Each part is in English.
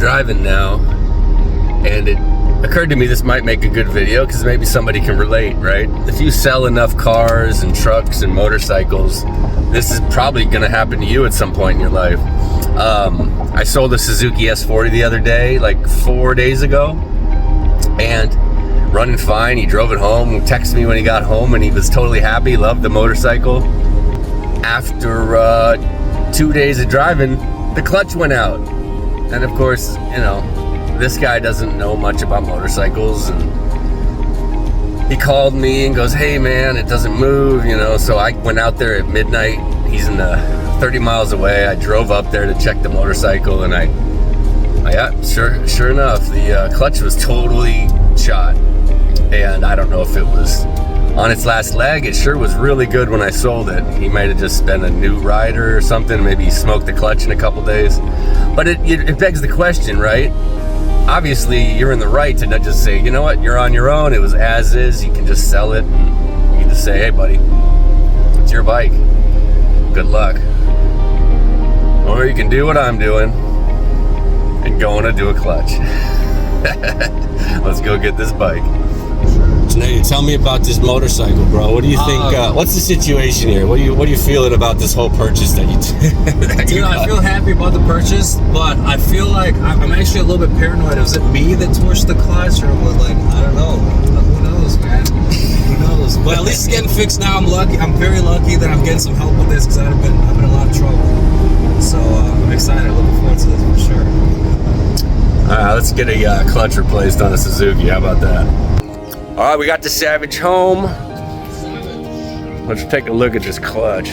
driving now, and it occurred to me this might make a good video because maybe somebody can relate, right? If you sell enough cars and trucks and motorcycles, this is probably going to happen to you at some point in your life. I sold a Suzuki S40 the other day, like 4 days ago, and running fine. He drove it home, texted me when he got home, and he was totally happy, loved the motorcycle. After 2 days of driving, the clutch went out. And of course, you know, this guy doesn't know much about motorcycles, and he called me and goes, hey man, it doesn't move, you know. So I went out there at midnight. He's in 30 miles away. I drove up there to check the motorcycle, and sure enough, the clutch was totally shot. And I don't know if it was on its last leg. It sure was really good when I sold it. He might have just been a new rider or something. Maybe he smoked the clutch in a couple days. But it begs the question, right? Obviously, you're in the right to not just say, you know what, you're on your own. It was as is. You can just sell it. And you can just say, hey, buddy, it's your bike. Good luck. Or you can do what I'm doing and go on to do a clutch. Let's go get this bike. Chinedu, tell me about this motorcycle, bro. What do you think? What's the situation here? What are you feeling about this whole purchase that you Dude, I feel happy about the purchase, but I feel like I'm actually a little bit paranoid. Was it me that torched the clutch, or was I don't know. Who knows, man? Who knows? But at least it's getting fixed now. I'm lucky. I'm very lucky that I'm getting some help with this because I've been in a lot of trouble. So I'm excited. Looking forward to this for sure. All right, let's get a clutch replaced on a Suzuki. How about that? All right, we got the Savage home. Let's take a look at this clutch.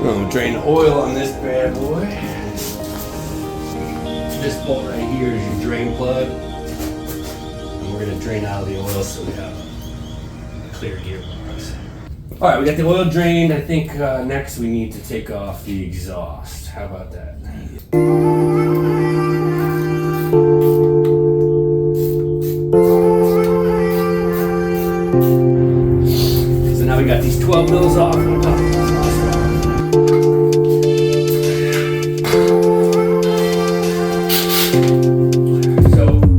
Oh, drain the oil on this bad boy. This bolt right here is your drain plug. And we're gonna drain out the oil so we have a clear gearbox. All right, we got the oil drained. I think next we need to take off the exhaust. How about that? So now we got these 12 mils off. So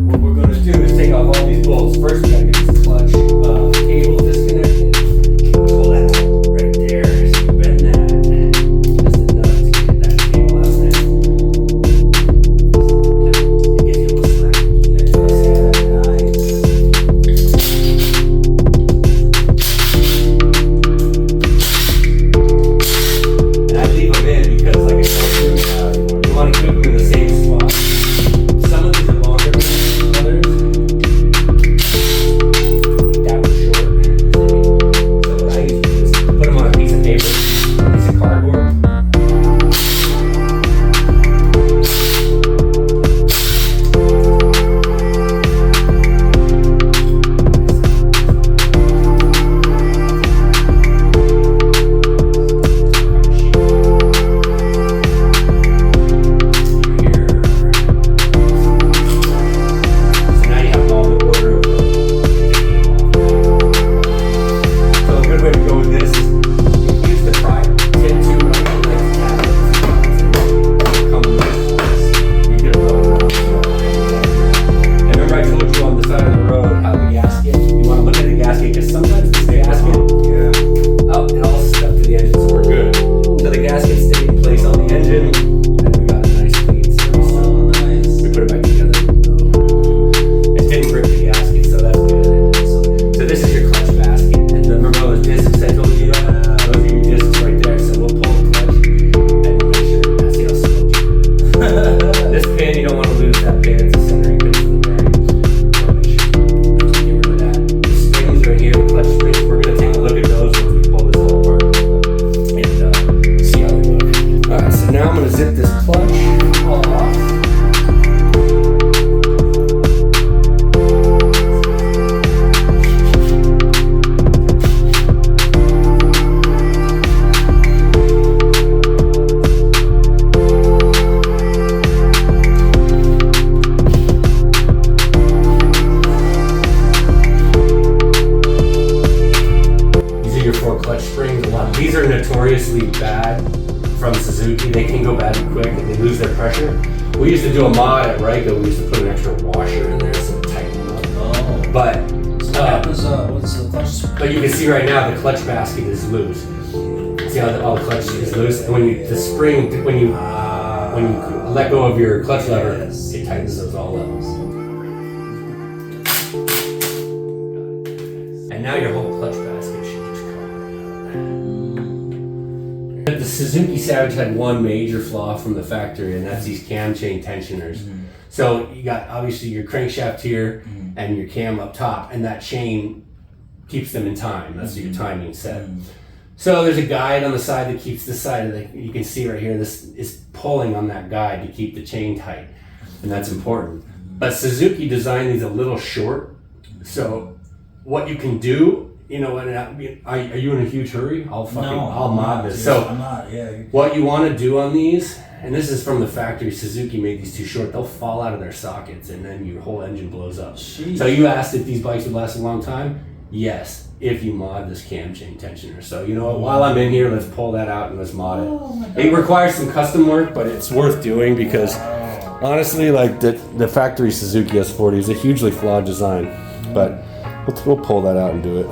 what we're going to do is take off all these bolts. First we got to get this clutch cable disconnected. Pull that out right there. So you bend that. Just enough to get that cable out there. It gives you a little slack. Nice. they can go bad quick and they lose their pressure. We used to do a mod at Ryko. We used to put an extra washer in there so it tightened up. Oh. But So what happens, what's the clutch? but you can see right now the clutch basket is loose. See how all the clutch is loose, and when you when you let go of your clutch lever, it tightens those all up. And now your whole clutch basket should just come right out. The Suzuki Savage had one major flaw from the factory, and that's these cam chain tensioners. So you got obviously your crankshaft here and your cam up top, and that chain keeps them in time. That's your timing set. So there's a guide on the side that keeps this side of the, you can see right here, this is pulling on that guide to keep the chain tight, and that's important. But Suzuki designed these a little short, so what you can do, you know, are you in a huge hurry? I'll mod this. So I'm not, what you want to do on these, and this is from the factory, Suzuki made these too short, they'll fall out of their sockets and then your whole engine blows up. Jeez. So you asked if these bikes would last a long time? Yes, if you mod this cam chain tensioner. So you know what, while I'm in here, let's pull that out and let's mod it. It requires some custom work, but it's worth doing because honestly, like the factory Suzuki S40 is a hugely flawed design, but we'll pull that out and do it.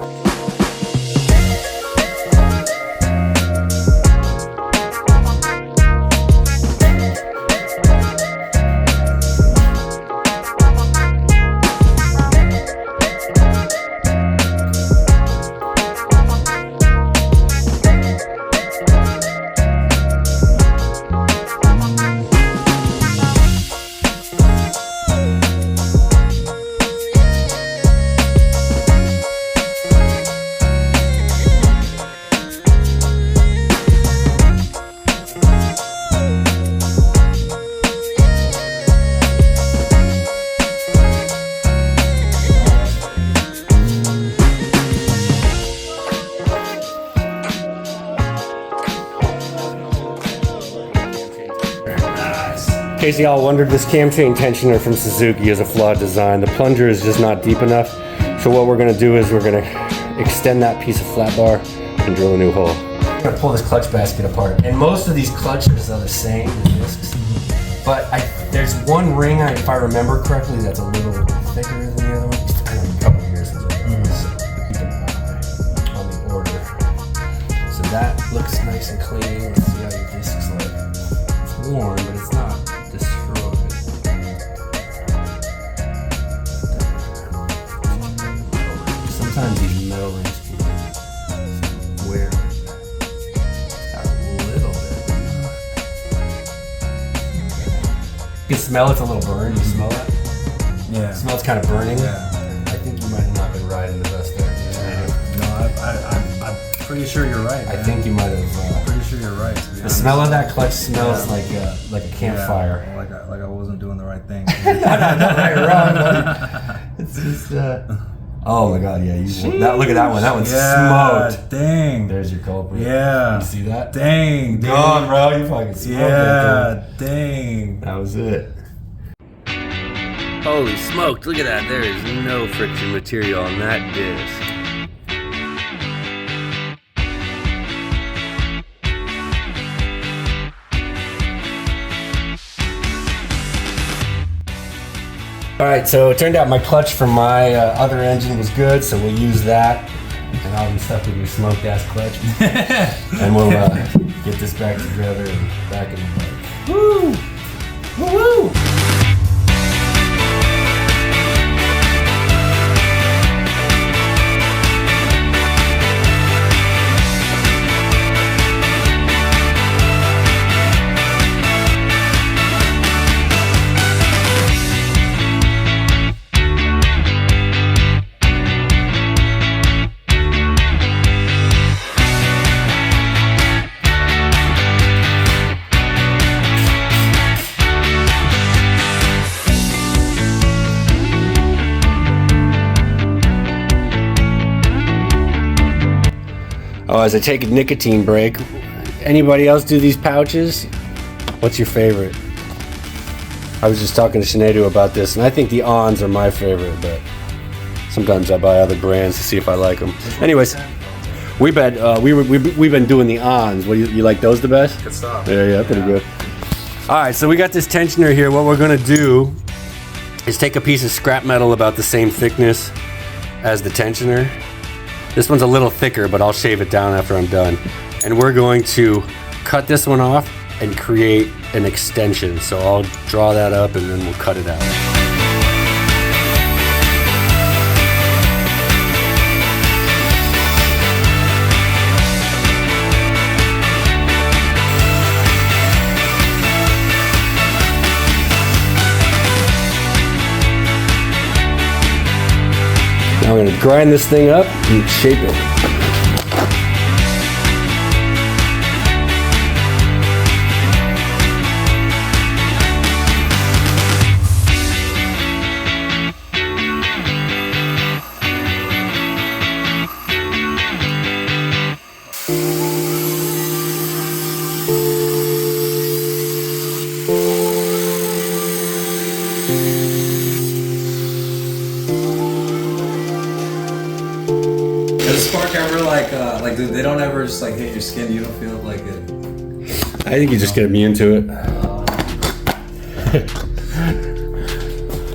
In case y'all wondered, this cam chain tensioner from Suzuki is a flawed design. The plunger is just not deep enough. So what we're gonna do is we're gonna extend that piece of flat bar and drill a new hole. I'm gonna pull this clutch basket apart. And most of these clutches are the same, the discs. But there's one ring, if I remember correctly, that's a little thicker than the other one. It's been a couple of years since I've done this, so keep an eye on the order. So that looks nice and clean. Let's see how your discs look. It's worn, but it's not destroyed. Sometimes these metal rings can wear a little bit. You can smell it's a little burned. You smell that? Yeah. It smells kind of burning. Yeah. I think you might have not been riding the best there. No, I'm pretty sure you're right. I think you might have. Pretty sure you're right. The smell of that clutch smells like a campfire. Yeah, like I wasn't doing the right thing. Not right or wrong, buddy. It's just. Oh my God! Yeah, look at that one. That one's smoked. Dang. There's your culprit. Yeah. You see that? Dang. Gone, bro. You fucking smoked that thing. Dang. That was it. Holy smoked! Look at that. There is no friction material on that disc. Alright, so it turned out my clutch from my other engine was good, so we'll use that. And I'll be stuck with your smoked ass clutch. And we'll get this back together and back in the bike. Woo! Woo-woo! Oh, as I take a nicotine break, anybody else do these pouches? What's your favorite? I was just talking to Chinedu about this, and I think the Ons are my favorite, but sometimes I buy other brands to see if I like them. Anyways, we've been doing the ons. What do you like those the best? Good stuff. Yeah, pretty good. All right, so we got this tensioner here. What we're gonna do is take a piece of scrap metal about the same thickness as the tensioner. This one's a little thicker, but I'll shave it down after I'm done. And we're going to cut this one off and create an extension. So I'll draw that up and then we'll cut it out. Now I'm gonna grind this thing up and shape it. Does spark ever like they don't ever just like hit your skin? You don't feel like it? I think you just get immune to it.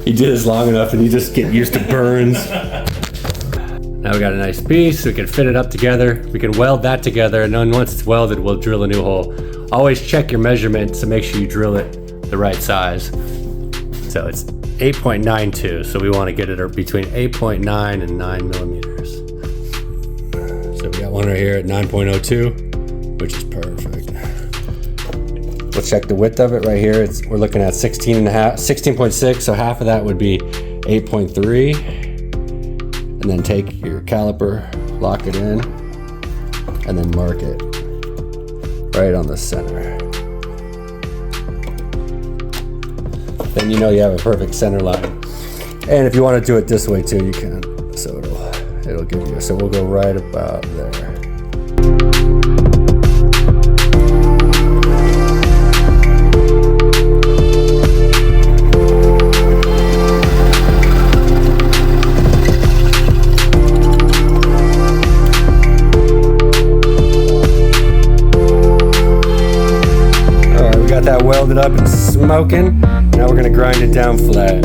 You did this long enough and you just get used to burns. Now we got a nice piece, we can fit it up together. We can weld that together, and then once it's welded, we'll drill a new hole. Always check your measurements to make sure you drill it the right size. So it's 8.92, so we want to get it between 8.9 and 9 millimeters. So we got one right here at 9.02, which is perfect. We'll check the width of it right here. We're looking at 16.6, so half of that would be 8.3. And then take your caliper, lock it in, and then mark it right on the center. Then you know you have a perfect center line. And if you want to do it this way too, you can. So it'll give you, so we'll go right about there. That welded up and smoking. Now we're gonna grind it down flat.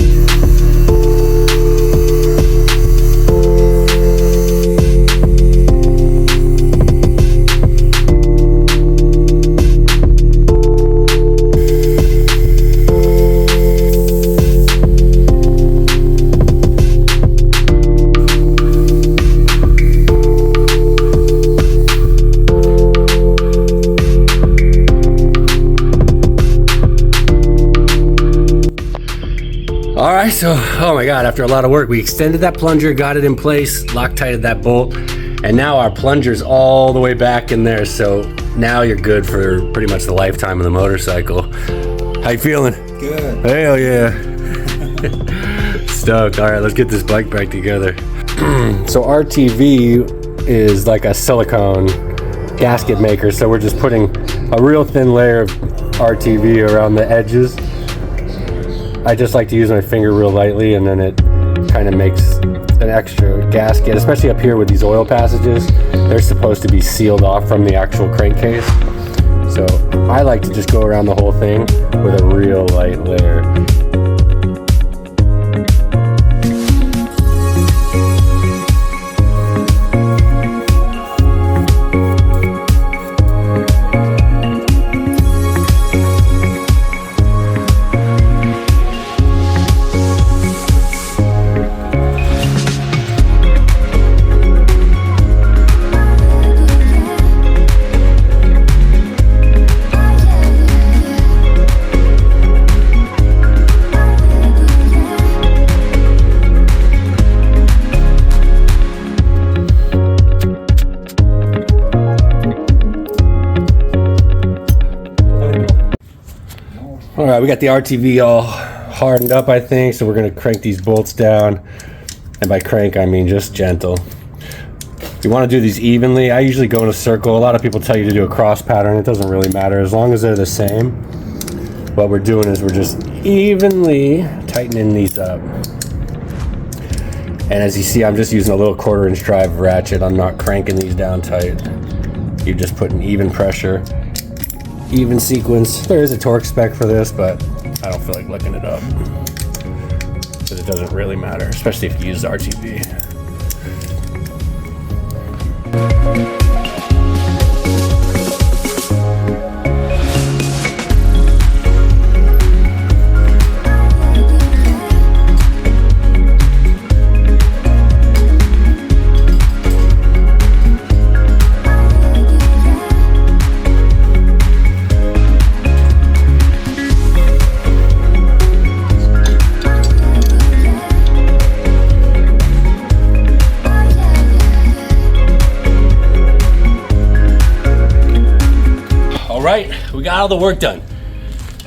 All right, so, oh my God, after a lot of work, we extended that plunger, got it in place, Loctited that bolt, and now our plunger's all the way back in there, so now you're good for pretty much the lifetime of the motorcycle. How you feeling? Good. Hell yeah. Stoked. All right, let's get this bike back together. So RTV is like a silicone gasket maker, so we're just putting a real thin layer of RTV around the edges. I just like to use my finger real lightly, and then it kind of makes an extra gasket, especially up here with these oil passages. They're supposed to be sealed off from the actual crankcase. So I like to just go around the whole thing with a real light layer. All right, we got the RTV all hardened up, I think, so we're gonna crank these bolts down. And by crank, I mean just gentle. You wanna do these evenly. I usually go in a circle. A lot of people tell you to do a cross pattern. It doesn't really matter, as long as they're the same. What we're doing is we're just evenly tightening these up. And as you see, I'm just using a little 1/4 inch drive ratchet. I'm not cranking these down tight. You're just putting even pressure, even sequence. There is a torque spec for this, but I don't feel like looking it up because it doesn't really matter, especially if you use RTB. We got all the work done.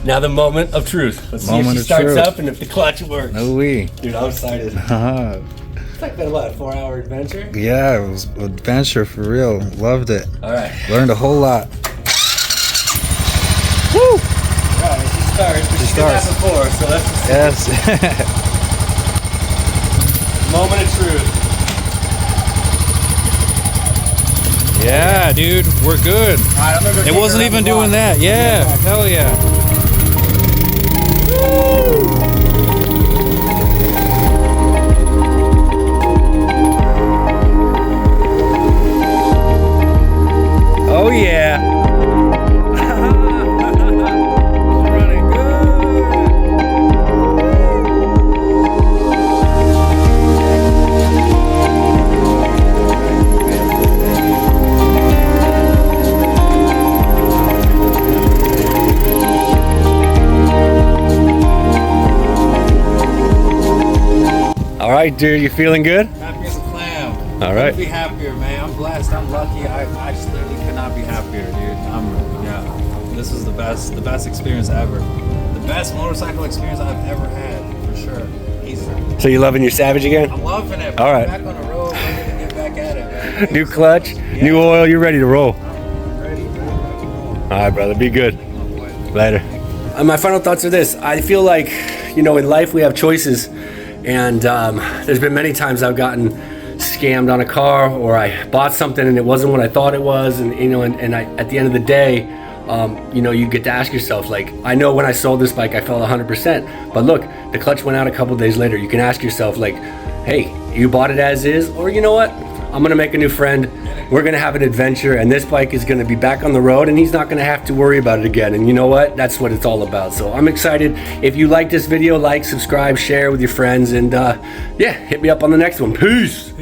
Now the moment of truth. Let's see if she starts up and if the clutch works. No way. Dude, I'm excited. It's like been what, a 4-hour adventure? Yeah, it was an adventure for real. Loved it. All right. Learned a whole lot. Woo! All right, she starts. But she did that before, so let's just see. Yes. Moment of truth. Yeah, dude, we're good. All right, I'm gonna go It wasn't even doing that. Yeah, hell yeah. Oh yeah. Running good. All right, dude, you feeling good? Happy as a clam. All right. Couldn't be happier, man. I'm blessed. I'm lucky. I just literally could not be happier, dude. This was the best experience ever. The best motorcycle experience I've ever had, for sure. Easily. So you loving your Savage again? I'm loving it. All right. Back on the road, ready to get back at it, man. New clutch, new oil, you're ready to roll. I'm ready, dude. All right, brother, be good. Later. My final thoughts are this. I feel like, you know, in life we have choices, and there's been many times I've gotten scammed on a car, or I bought something and it wasn't what I thought it was, and you know, and I, at the end of the day, you know, you get to ask yourself, like, I know when I sold this bike I felt 100%, but look, the clutch went out a couple days later. You can ask yourself, like, hey, you bought it as is, or you know what, I'm gonna make a new friend, we're gonna have an adventure, and this bike is gonna be back on the road and he's not gonna have to worry about it again. And you know what, that's what it's all about. So I'm excited. If you like this video, like, subscribe, share with your friends, and yeah, hit me up on the next one. Peace.